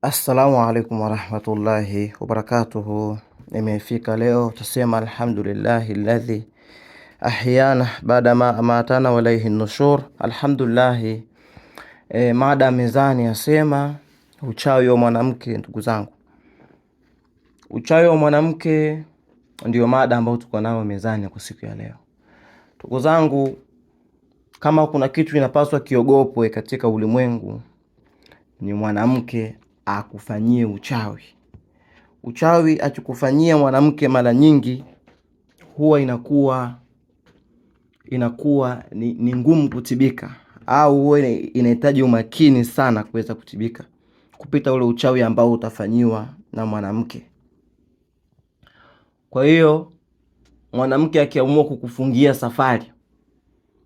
Assalamu alaikum warahmatullahi wabarakatuhu. Nimefika leo tusema alhamdulillahi alladhi ahyana baada ma amatana wa ilayhi nushur. Alhamdulillahi. Mada mezani yasema uchawi wa mwanamke. Ndugu zangu, uchawi wa mwanamke ndio mada ambayo tuko nayo mezani kwa siku ya leo. Ndugu zangu, kama kuna kitu inapaswa kiogopwe katika ulimwengu, ni mwanamke akufanyie uchawi. Uchawi achukufanyia mwanamke mara nyingi huwa inakuwa ni ngumu kutibika, au huwa inahitaji umakini sana kuweza kutibika kupita ule uchawi ambao utafanyiwa na mwanamke. Kwa hiyo mwanamke akiamua kukufungia safari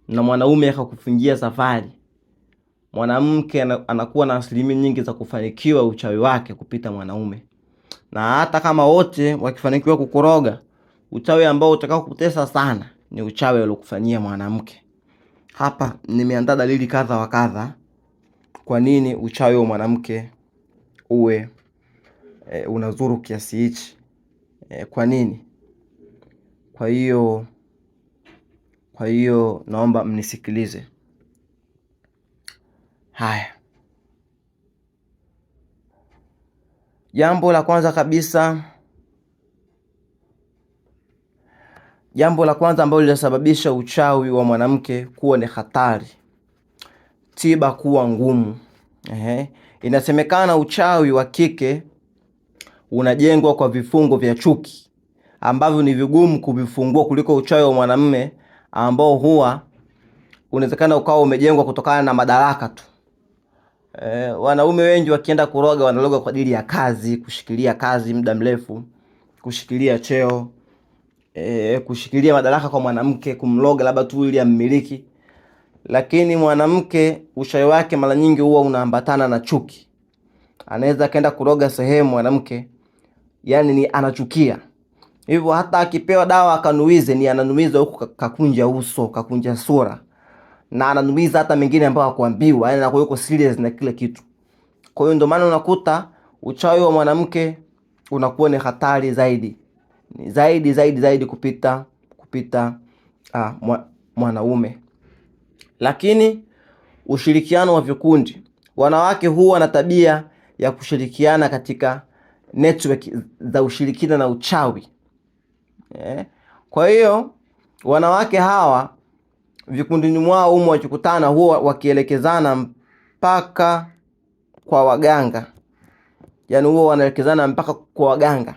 na mwanaume akakufungia safari, mwanamke anakuwa na asilimia nyingi za kufanikiwa uchawi wake kupita mwanaume. Na hata kama wote wakifanikiwa kukoroga, uchawi ambao utakao kutesa sana ni uchawi aliokufanyia mwanamke. Hapa nimeandaa dalili kadha wa kadha kwa nini uchawi wa mwanamke uwe unazuru kiasi hichi. Kwa nini? Kwa hiyo naomba mnisikilize. Haya. Jambo la kwanza ambalo linasababisha uchawi wa mwanamke kuwa ni hatari, tiba kuwa ngumu. Inasemekana uchawi wa kike unajengwa kwa vifungo vya chuki ambavyo ni vigumu kuvifungua kuliko uchawi wa mwanamume ambao huwa unawezekana ukawa umejengwa kutokana na madaraka tu. Wanaume wengi wakienda kuroga wanaloga kwa ajili ya kazi, kushikilia kazi muda mrefu, kushikilia cheo, kushikilia madaraka kwa mwanamke, kumloga labda tu ili ammiliki. Lakini mwanamke uchawi wake mara nyingi huwa unaambatana na chuki. Anaweza kaenda kuroga sehemu mwanamke, yani ni anachukia. Hivyo hata akipewa dawa akanuize, ni ananuiza huku kakunja uso, kakunja sura, na ananuiza hata mengine ambayo hakuambiwa, yani anakuwa yuko serious na kila kitu. Kwa hiyo ndio maana unakuta uchawi wa mwanamke unakuwa ni hatari zaidi. Ni zaidi kupita mwanaume. Lakini ushirikiano wa vikundi, wanawake huwa na tabia ya kushirikiana katika network za ushirikina na uchawi. Kwa hiyo wanawake hawa vikundini mwao humo wakikutana huwa wakielekezana mpaka kwa waganga. Yani huwa wanaelekezana mpaka kwa waganga.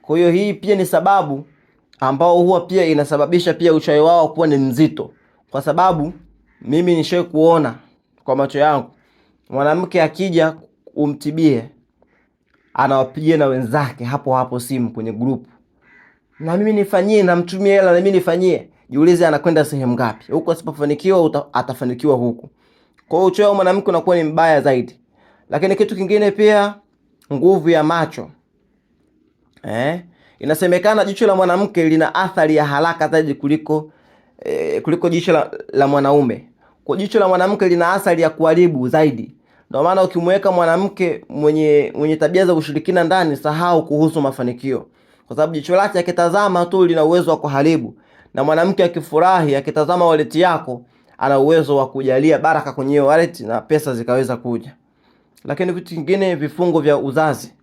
Kwa hiyo hii pia ni sababu ambao huwa pia inasababisha pia uchawi wao kuwa ni mzito. Kwa sababu mimi nishawahi kuona kwa macho yangu mwanamke akija umtibie, anawapigia na wenzake hapo simu kwenye group, na mimi nifanyie, na mtumie hela na mimi nifanyie. Jiulize anakwenda sehemu ngapi? Huko asipofanikiwa atafanikiwa huko. Kwa hiyo uchawi wa mwanamke unakuwa ni mbaya zaidi. Lakini kitu kingine pia, nguvu ya macho. Inasemekana jicho la mwanamke lina athari ya haraka zaidi kuliko jicho la mwanaume. Kwa jicho la mwanamke lina athari ya kuharibu zaidi. Ndio maana ukimweka mwanamke mwenye tabia za ushirikina ndani, sahau kuhusu mafanikio. Kwa sababu jicho lake akitazama tu lina uwezo wa kuharibu. Na mwanamke akifurahi akitazama wallet yako, ana uwezo wa kujalia baraka kwenye wallet na pesa zikaweza kuja. Lakini vitu vingine, vifungo vya uzazi.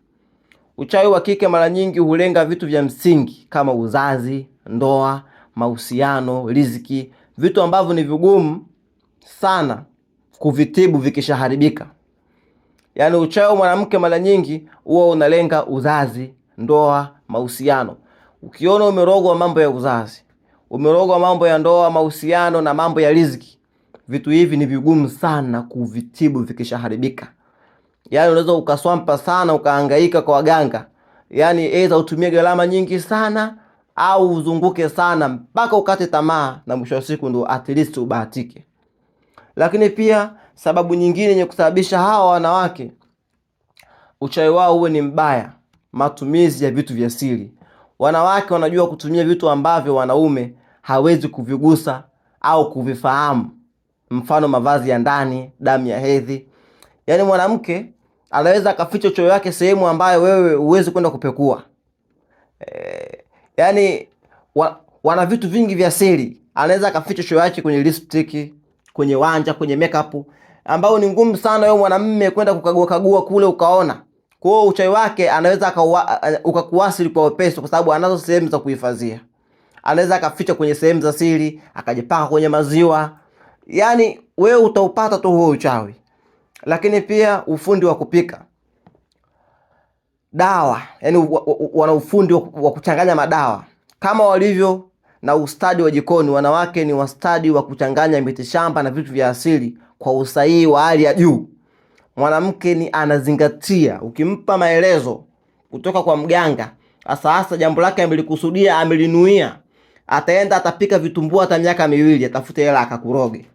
Uchawi wa kike mara nyingi hulenga vitu vya msingi kama uzazi, ndoa, mahusiano, riziki, vitu ambavyo ni vigumu sana kuvitibu vikishaharibika. Yani uchawi wa mwanamke mara nyingi huwa unalenga uzazi, ndoa, mahusiano. Ukiona umerogwa mambo ya uzazi, umerogwa mambo ya ndoa, mahusiano na mambo ya riziki, vitu hivi ni vigumu sana kuvitibu vikishaharibika. Yani unaweza ukaswampa sana, ukahangaika kwa waganga. Yani aidha utumie gharama nyingi sana au uzunguke sana mpaka ukate tamaa, na mwisho wa siku ndo at least ubahatike. Lakini pia sababu nyingine yenye kusababisha hawa wanawake uchawi wao uwe ni mbaya, matumizi ya vitu vya siri. Wanawake wanajua kutumia vitu ambavyo wanaume hawezi kuvigusa au kuvifahamu. Mfano mavazi ya ndani, damu ya hedhi. Yani mwanamke anaweza akaficha uchawi wake sehemu ambayo wewe huwezi kwenda kupekua. Yani wana vitu vingi vya siri. Anaweza akaficha uchawi wake kwenye lipstick, kwenye wanja, kwenye makeup, ambao ni ngumu sana wewe mwanamume kwenda kukagua kule ukaona. Kwa hiyo uchawi wake anaweza ukakuasili kwa wepesi, kwa sababu anazo sehemu za kuhifadhia. Anaweza akaficha kwenye sehemu za siri, akajipaka kwenye maziwa. Yani wewe utaupata tu huo uchawi. Lakini pia ufundi wa kupika dawa, yani wana ufundi wa kuchanganya madawa. Kama walivyo na ustadi wa jikoni, wanawake ni wastadi wa kuchanganya mitishamba na vitu vya asili kwa usahihi wa hali ya juu. Mwanamke ni anazingatia, ukimpa maelezo kutoka kwa mganga, hasa jambo lake amelikusudia, amelinuia, ataenda atapika vitumbua hata miaka 2, atafute hela akakuroge.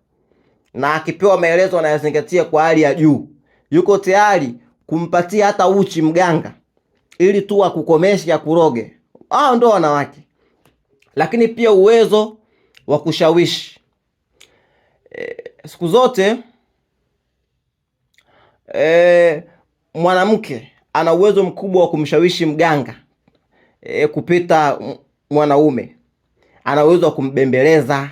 Na akipewa maelezo anayazingatia kwa hali ya juu. Yuko tayari kumpatia hata uchi mganga ili tu akukomeshe akuroge. Hao ndio wanawake. Lakini pia uwezo wa kushawishi. Siku zote mwanamke ana uwezo mkubwa wa kumshawishi mganga kupita mwanaume. Ana uwezo wa kumbembeleza,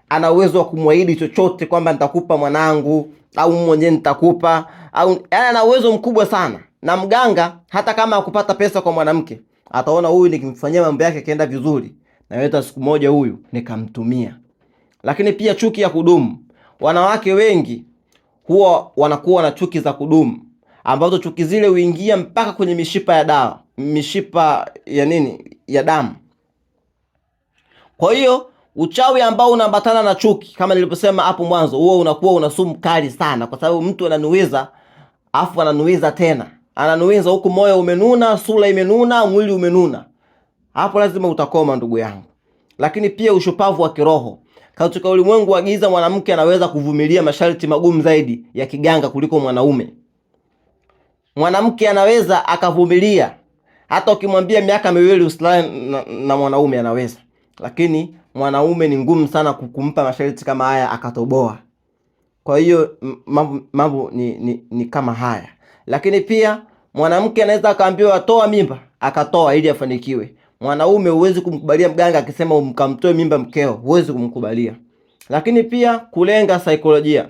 ana uwezo wa kumwahidi chochote kwamba nitakupa mwanangu, au mwenyewe nitakupa, au ana uwezo mkubwa sana. Na mganga hata kama akupata pesa kwa mwanamke, ataona huyu nikimfanyia mambo yake kaenda vizuri, naweza siku moja huyu nikamtumia. Lakini pia chuki ya kudumu. Wanawake wengi huwa wanakuwa na chuki za kudumu, ambazo chuki zile huingia mpaka kwenye mishipa ya damu. Kwa hiyo uchawi ambao unaambatana na chuki, kama nilivyosema hapo mwanzo, huo unakuwa una sumu kali sana, kwa sababu mtu ananuiza, afu ananuiza tena. Ananuiza huku moyo umenuna, sura imenuna, mwili umenuna. Hapo lazima utakoma, ndugu yangu. Lakini pia ushupavu wa kiroho. Katika ulimwengu wa giza, mwanamke anaweza kuvumilia masharti magumu zaidi ya kiganga kuliko mwanaume. Mwanamke anaweza akavumilia hata ukimwambia miaka 2 usilale na mwanaume, anaweza. Lakini mwanaume ni ngumu sana kumpa masharti kama haya akatoboa. Kwa hiyo mambo ni kama haya. Lakini pia mwanamke anaweza akaambiwa toa mimba, akatoa ili afanikiwe. Mwanaume huwezi kumkubalia mganga akisema umkamtoe mimba mkeo, huwezi kumkubalia. Lakini pia kulenga saikolojia.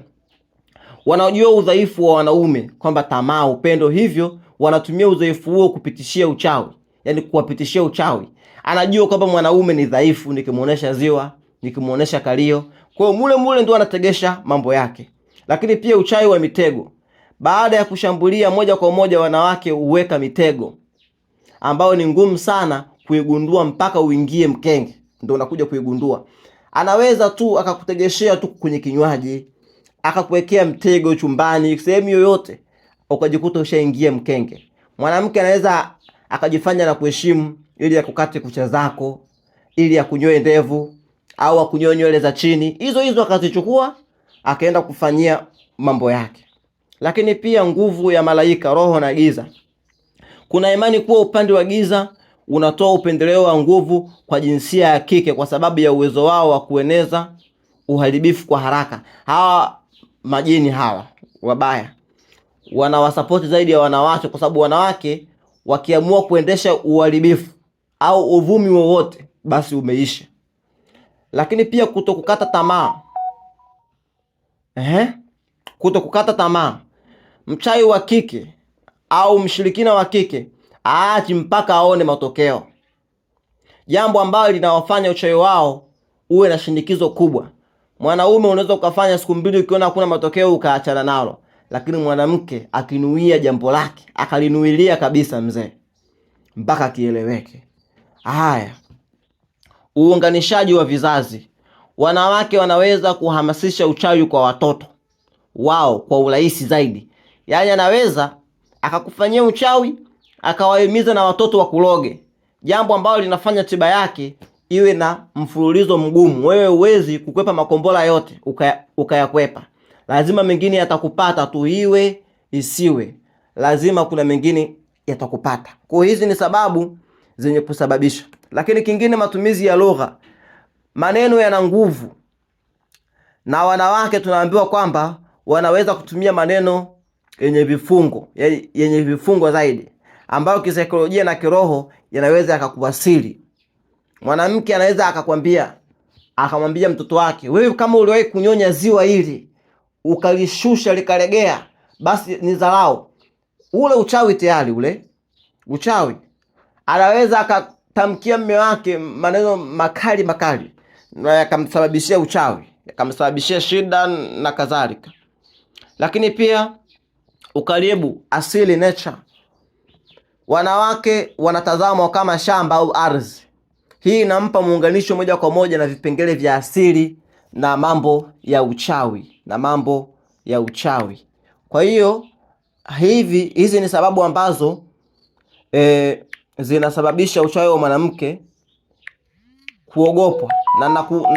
Wanajua udhaifu wa wanaume, kwamba tamaa, upendo, hivyo wanatumia udhaifu huo kupitishia uchawi, yani kuwapitishia uchawi. Anajua kwamba mwanaume ni dhaifu, nikimuonesha ziwa, nikimuonesha kalio, kwa hiyo mule ndio anategesha mambo yake. Lakini pia uchawi wa mitego. Baada ya kushambulia moja kwa moja, wanawake huweka mitego ambayo ni ngumu sana kuigundua mpaka uingie mkenge, ndio unakuja kuigundua. Anaweza tu akakutegeshea tu kwenye kinywaji, akakuwekea mtego chumbani, sehemu yoyote, ukajikuta ushaingia mkenge. Mwanamke anaweza akajifanya na kuheshimu ili akukate kucha zako, ili akunyoe ndevu, au akunyoe nywele za chini. Hizo akazichukua akaenda kufanyia mambo yake. Lakini pia nguvu ya malaika, roho na giza. Kuna imani kuwa upande wa giza unatoa upendeleo wa nguvu kwa jinsia ya kike kwa sababu ya uwezo wao wa kueneza uharibifu kwa haraka. Hawa majini hawa wabaya wanawasapoti zaidi ya wanawake, kwa sababu wanawake wakiamua kuendesha uharibifu au uvumi wowote, basi umeisha. Lakini pia kutokukata tamaa. Kutokukata tamaa. Mchawi wa kike au mshirikina wa kike aachi mpaka aone matokeo, jambo ambalo linawafanya uchawi wao uwe na shinikizo kubwa. Mwanaume unaweza ukafanya siku 2 ukiona hakuna matokeo ukaachana nalo, lakini mwanamke akinuia jambo lake, akalinuilia kabisa mzee, mpaka kieleweke. Haya, uunganishaji wa vizazi. Wanawake wanaweza kuhamasisha uchawi kwa watoto wao kwa urahisi zaidi. Yaani anaweza akakufanyia uchawi, akawahimiza na watoto wa kuloge, jambo ambalo linafanya tiba yake iwe na mfululizo mgumu. Wewe huwezi kukwepa makombola yote ukayakwepa. Lazima mengine yatakupata tu, iwe isiwe, lazima kuna mengine yatakupata. Kwa hizi ni sababu zenye kusababisha. Lakini kingine, matumizi ya lugha. Maneno yana nguvu, na wanawake tunaambiwa kwamba wanaweza kutumia maneno yenye vifungo zaidi, ambayo kisaikolojia na kiroho yanaweza yakakuasili. Mwanamke anaweza akamwambia mtoto wake, wewe kama uliwahi kunyonya ziwa hili ukalishusha likalegea, basi ni dharau. Ule uchawi tayari, ule uchawi. Anaweza akatamkia mume wake maneno makali na yakamsababishia uchawi, yakamsababishia shida na kadhalika. Lakini pia ukaribu, asili, nature. Wanawake wanatazamwa kama shamba au ardhi. Hii inampa muunganisho moja kwa moja na vipengele vya asili na mambo ya uchawi. Kwa hiyo hizi ni sababu ambazo zinasababisha uchawi wa mwanamke kuogopwa,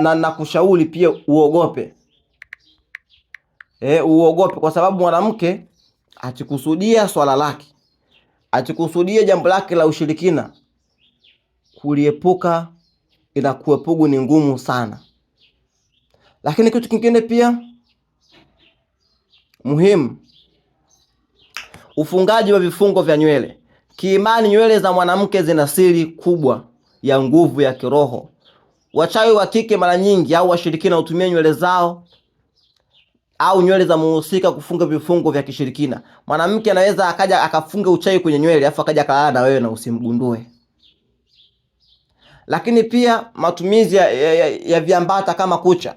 na nakushauri pia uogope. Uogope kwa sababu mwanamke akikusudia swala lake, akikusudia jambo lake la ushirikina, kuliepuka inakuepugu ni ngumu sana. Lakini kitu kingine pia muhimu, ufungaji wa vifungo vya nywele. Kiimani, nywele za mwanamke zina siri kubwa ya nguvu ya kiroho. Wachawi wa kike mara nyingi au washirikina hutumia nywele zao au nywele za muhusika kufunga vifungo vya kishirikina. Mwanamke anaweza akaja akafunga uchawi kwenye nywele afu akaja kalala na wewe na usimgundue. Lakini pia matumizi ya viambata kama kucha.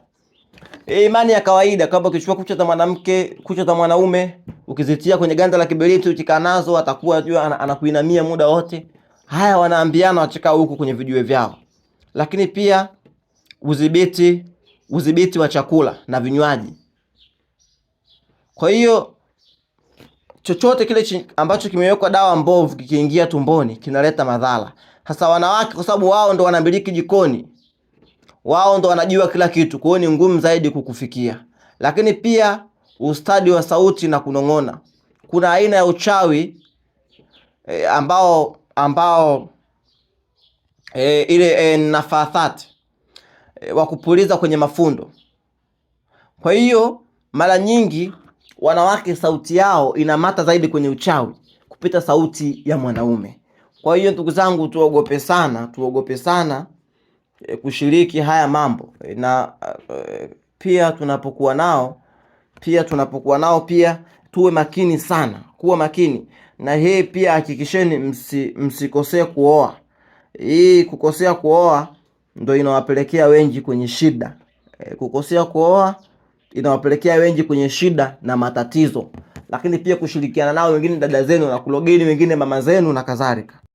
Imani ya kawaida kwamba ukichukua kucha za mwanamke, kucha za mwanaume, ukizitia kwenye ganda la kiberiti ukikaa nazo atakuwa anakuinamia muda wote. Haya wanaambiana wakikaa huku kwenye video vyao. Lakini pia udhibiti wa chakula na vinywaji. Kwa hiyo chochote kile ambacho kimewekwa dawa mbovu kikiingia tumboni kinaleta madhara. Hasa wanawake, kwa sababu wao ndo wanamiliki jikoni, wao ndo wanajua kila kitu, kwa hiyo ni ngumu zaidi kukufikia. Lakini pia ustadi wa sauti na kunong'ona. Kuna aina ya uchawi ambao ile nafathati wa kupuliza kwenye mafundo. Kwa hiyo mara nyingi wanawake sauti yao inamata zaidi kwenye uchawi kupita sauti ya mwanaume. Kwa hiyo ndugu zangu, tuogope sana kushiriki haya mambo, na pia tunapokuwa nao pia tuwe makini sana, kuwa makini. Na hii pia hakikisheni msikosee kuoa. Hii kukosea kuoa ndo inawapelekea wengi kwenye shida. Kukosea kuoa inawapelekea wengi kwenye shida na matatizo. Lakini pia kushirikiana nao wengine dada zenu na kulogeni wengine mama zenu na kadhalika.